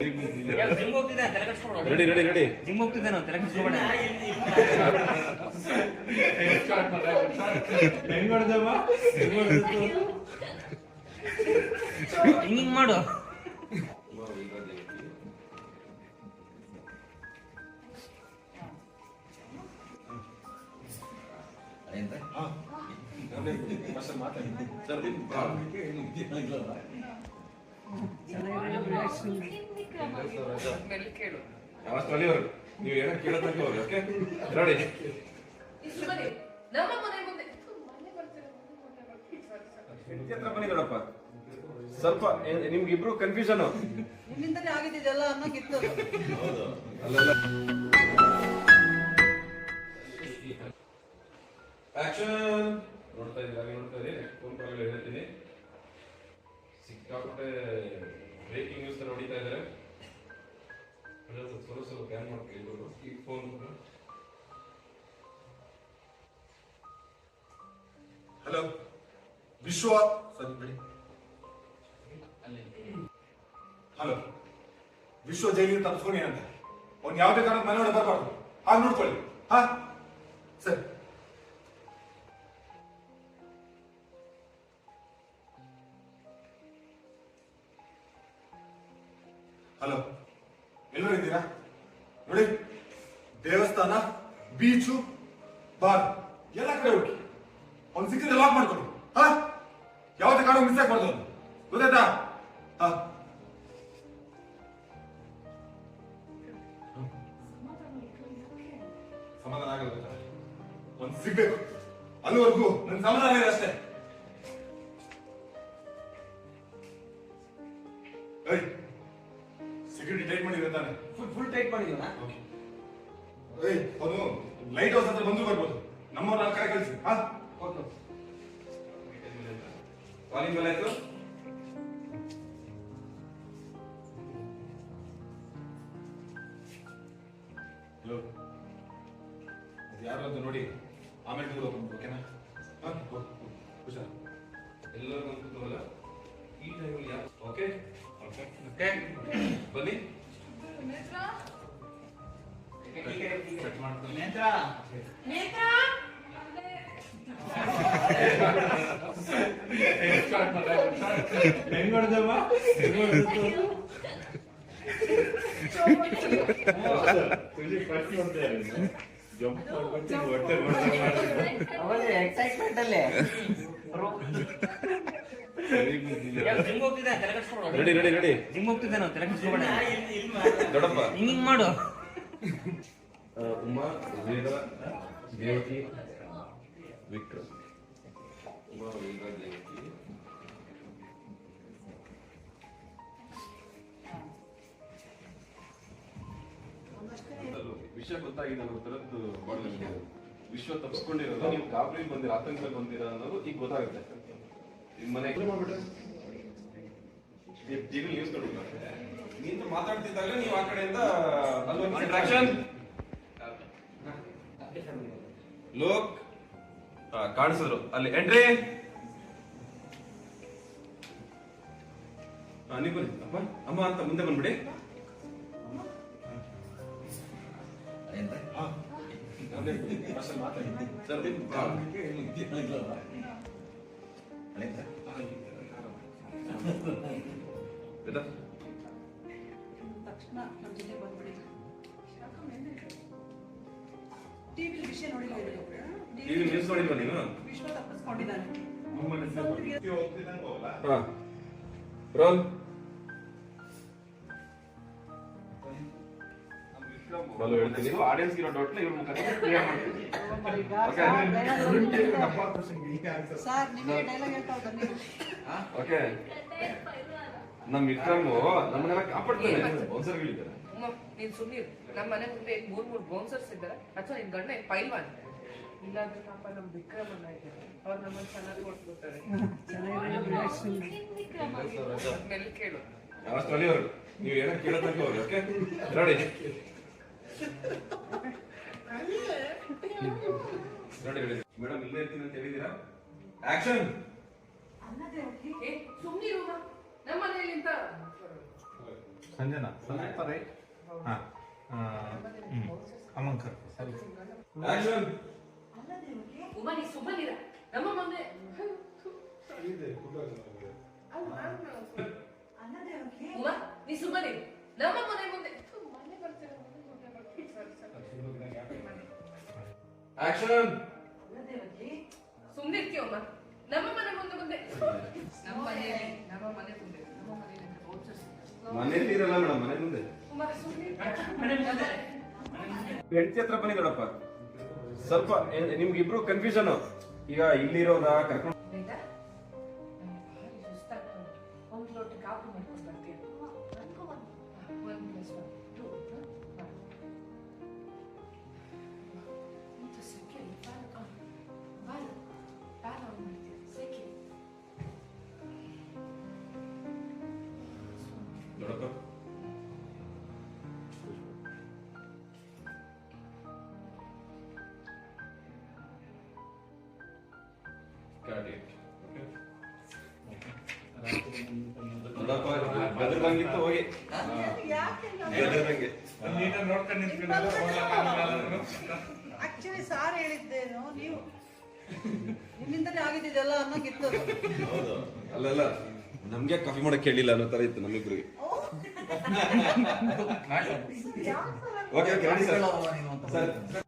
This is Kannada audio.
ರೆಡಿ ರೆಡಿ ರೆಡಿ ಜಿಮ್ ಹೋಗ್ತಿದ್ದೆ ನಾವು ತಲೆ ಕೆಡಿಸ್ಕೋಬೇಡ. ಹಿಂಗಿಂಗ್ ಮಾಡು. ನೀವು ಏನೋ ಕೇಳೋದಕ್ಕೆ ಹೋಗಿ. Okay ready. ಬನ್ನಿ ನೋಡಪ್ಪ, ಸ್ವಲ್ಪ ನಿಮ್ಗಿಬ್ರು ಕನ್ಫ್ಯೂಷನ್ ಆಗಿದೆಯಲ್ಲ ಅನ್ನೋಕ್ಕಿತ್ತು. ಅಲ್ಲಲ್ಲ ಆಕ್ಷನ್. ನೋಡ್ತಾ ಇದ್ದೀರಿ ಫೋನ್ ಕಾಲ್ ಹೇಳ್ತೀನಿ. ಸಿಕ್ಕಾಪಟ್ಟೆ ಬ್ರೇಕಿಂಗ್ ನ್ಯೂಸ್ ತರ ಹೊಡಿತಾ ಇದ್ದಾರೆ. ಸ್ವಲ್ಪ ಕ್ಯಾನ್ ಮಾಡ್ತೀವಿ ಈ ಫೋನ್. ಹಲೋ ವಿಶ್ವ ಸರಿ ಬಿಡಿ. ಹಲೋ ವಿಶ್ವ ಜೈಲಿಗೆ ತಪ್ಪಿಸ್ಕೊಂಡು ಏನಂತ ಅವ್ನು ಯಾವುದೇ ಕಾರಣಕ್ಕೆ ಮನೆ ಒಳಗೆ ಬರಬಾರ್ದು, ಹಾಗೆ ನೋಡ್ಕೊಳ್ಳಿ. ಹಾ ಸರಿ. ಹಲೋ ಎಲ್ಲರೂ ಇದ್ದೀರಾ? ನೋಡಿ, ದೇವಸ್ಥಾನ, ಬೀಚು, ಬಾರ್ ಎಲ್ಲ ಕಡೆ ಹೋಗಿ ಅವ್ನು ಸಿಕ್ಕಿದ್ರೆ ಲಾಕ್ ಮಾಡ್ಕೊಳ್ಳಿ. ಹಾ ಯಾವುದೇ ಕಾರಣ ಮಿಸ್ ಆಗ್ಬಾರ್ದು ಅವ್ನು, ಗೊತ್ತಾಯ್ತಾ? ಹಾ ಸಮಾಧಾನ ಆಗಲ್ಲ, ಒಂದು ಸಿಗ್ಬೇಕು. ಅಲ್ಲಿವರೆಗೂ ನನ್ ಸಮಾಧಾನ ಇದೆ ಅಷ್ಟೇ. ಸೆಕ್ಯೂರಿಟಿ ಟೈಟ್ ಮಾಡಿದ್ರೆ ತಾನೆ? ಫುಲ್ ಟೈಟ್ ಮಾಡಿದೀವ. ಅವನು ಲೈಟ್ ಹೌಸ್ ಹತ್ರ ಬಂದು ಬರ್ಬೋದು. ನಮ್ಮವ್ರ ಆ ಕಡೆ ಕಳಿಸಿ. ಹಾ ಓಕೆ. ಕಾಲಿಂಗ್ ಮೇಲೆ ಆಯ್ತು. ಹಲೋ, ಯಾರು ಅಂತ ನೋಡಿ ಆಮೇಲೆ ದೂರ ಹೋಗ್ಬೋದು. ಓಕೆನಾ? ಹುಷಾರ್. ಎಲ್ಲರೂ ಅನ್ಕೋತವಲ್ಲ ಈ ಟೈಮಲ್ಲಿ ಯಾರು? ಓಕೆ ಓಕೆ ಓಕೆ ಬನ್ನಿ. ಎಕ್ಸೈಟ್ಮೆಂಟ್ ಅಲ್ಲೇ ಜಿಮ್ ಹೋಗ್ತಿದ್ದೆ ತಲೆ ಕೆಡಿಸ್ಕೋಬೇಡ. ರೆಡಿ ರೆಡಿ ರೆಡಿ ಜಿಮ್ ಹೋಗ್ತಿದ್ದೆ ನಾವು ತಲೆ ಕೆಡಿಸ್ಕೋಬೇಡ. ದೊಡ್ಡಪ್ಪ ಹಿಂಗಿಂಗ್ ಮಾಡು. ಉಮಾ, ವೇದ, ದೇವಕಿ, ವಿಕ್ರಮ್. ಉಮಾ, ವೇದ, ದೇವಕಿ. ವಿಷಯ ಗೊತ್ತಾಗಿದೆ ಅನ್ನೋ ತರದ್ದು ಬಾಡಿ ವಿಶ್ವ ತಪ್ಪಿಸ್ಕೊಂಡಿರೋದು, ನೀವು ಗಾಬರಿ ಬಂದಿರ, ಆತಂಕ ಬಂದಿರ ಅನ್ನೋದು ಈಗ ಗೊತ್ತಾಗುತ್ತೆ. ನಿಮ್ಮ ಮನೆ ಮಾಡ್ಬಿಟ್ರೆ ಟಿವಿ ನ್ಯೂಸ್ ನೋಡಿದ್ರೆ ನೀನು ಮಾತಾಡ್ತಿದ್ದಾಗಲೇ ನೀವು ಆ ಕಡೆಯಿಂದ ಅಟ್ರಾಕ್ಷನ್ ಲೋಕ್ ಕಾಣಿಸಿದ್ರು ಅಲ್ಲಿ ಎಂಟ್ರಿ. ನೀವು ಬನ್ನಿ ಅಪ್ಪ ಅಮ್ಮ ಅಂತ ಮುಂದೆ ಬಂದ್ಬಿಡಿ. ತಕ್ಷಣ ನಮ್ಮ ಜೊತೆ ಬಂದ್ಬಿಡಿ. ಟಿವಿ ವಿಷಯ ನೋಡಿಲ್ಲ. ಟಿವಿ ನ್ಯೂಸ್ ನೋಡಿಲ್ವಾ ನೀನು? ವಿಶ್ವ ತಪ್ಪಿಸ್ಕೊಂಡಿದ್ದಾನೆ. ರೋಲ್ ನಾನು ಹೇಳ್ತೀನಿ, ಆಡಿಯನ್ಸ್ ಇರೋ ಡೌಟ್ನ ಇವ್ರ ಮುಖಾಂತರ ಕ್ಲಿಯರ್ ಮಾಡ್ತೀನಿ. ಸರ್ ನಿಮಗೆ ಡೈಲಾಗ್ ಹೇಳ್ತಾ ಹೋಗ್ತಾನೆ. ಓಕೆ, ನಮ್ಮ ವಿಕ್ರಮ್ ನಮ್ಮನ್ನೆಲ್ಲ ಕಾಪಾಡ್ತಾನೆ. ಬೌನ್ಸರ್ ಹೇಳಿದ್ದಾರೆ ನೀನ್ ಸುಮ್ಮನೆ ನಮ್ಮ ಮನೆ ಮುಂದೆ 3 ಬೌನ್ಸರ್ಸ್ ಇದ್ದಾರೆ. ಅಥವಾ ನಿನ್ ಗಂಡ ಪೈಲ್ವಾನ್ ಇಲ್ಲಾಂದ್ರೆ ಪಾಪ ನಮ್ ವಿಕ್ರಮ್ ಅನ್ನ ಇದ್ದಾರೆ, ಅವ್ರು ನಮ್ಮನ್ನ ಚೆನ್ನಾಗಿ ಕೊಟ್ಬಿಡ್ತಾರೆ. ಆದ್ಮೇಲೆ ಕೇಳು ಅಷ್ಟರಲ್ಲಿ ನೀವು ಏನೋ ಕೇಳೋದಕ್ಕೆ ಹೋಗಿ. Okay ready ready ready. Madam ಇಲ್ಲೇ ಇರ್ತೀನಿ ಅಂತ ಹೇಳಿದ್ದೀರಾ? ಆಕ್ಷನ್. ಸುಮ್ಮನೆ ನಮ್ಮ ಮನೆಯಲ್ಲಿ ಸಂಜನಾ ಸ್ವಲ್ಪ ರೈಟ್ ಹಾಂ ಅಲಂಕರ್ ಆಕ್ಷನ್ ಉಮಾ ನೀ ಸುಮ್ಮನಿರ ನಮ್ಮ ಮನೆ ಉಮಾ ನೀ ಸುಮ್ಮನೆ ನಮ್ಮ ಮನೆ ಮುಂದೆ ಮನೆ ಬರ್ತೀರ ಆಕ್ಷನ್ ಸುಮ್ಮನೆ ಇರ್ತೀಯ ಉಮಾ ನಮ್ಮ ಮನೆ ಮುಂದೆ ನಮ್ಮ ಮನೆ ಮುಂದೆ vouchers ಇದ್ದಾರೆ. ಮನೇಲಿ ಇರಲ್ಲ ಮೇಡಮ್ ಮನೆ ಮುಂದೆ ಉಮಾ ಸುಮ್ಮನೆ ಹೆಂಡತಿ ಹತ್ರ ಬನ್ನಿ ನೋಡಪ್ಪ ಸ್ವಲ್ಪ ನಿಮ್ಗಿಬ್ರು ಕನ್ಫ್ಯೂಷನ್ ಈಗ ಇಲ್ಲಿರೋದ ಕರ್ಕೊಂಡು ಆಯ್ತಾ ಭಾರಿ ಸುಸ್ತಾಗ್ತದೆ ಒಂದು ಲೋಟ ಕಾಫಿ ಮಾಡ್ಕೊಂಡು ಬರ್ತೀಯ ಒನ್ ಪ್ಲಸ್ ಒನ್ ಟೂ ಇಂಥ ಸೆಕೆ ಬಾಲು ಫ್ಯಾನ್ ಆನ್ ಮಾಡ್ತೀಯ ಸೆಕೆ ನೋಡಪ್ಪ ನೋಡಪ್ಪ ಬೆದರ್ದಂಗಿತ್ತು ಹೋಗಿ ಬೆದರ್ದಂಗೆ ನೀಟಾಗಿ ನೋಡ್ಕೊಂಡು ನಿಂತ್ಕೊಂಡಲ್ಲ ಆಕ್ಚುಲಿ ಸಾರ್ ಹೇಳಿದ್ದೇನು ನೀವು ನಿಮ್ಮಿಂದಲೇ ಆಗಿದ್ದೆಲ್ಲ ಅನ್ನೋಗಿತ್ತು ಅದು. ಹೌದು ಅಲ್ಲಲ್ಲ ನಮ್ಗೆ ಕಾಫಿ ಮಾಡಕ್ ಕೇಳಿಲ್ಲ ಅನ್ನೋ ತರ ಇತ್ತು ನಮ್ಮಿಬ್ರಿಗೆ ಯಾವ ಥರ ಓಕೆ ಓಕೆ ಸರ್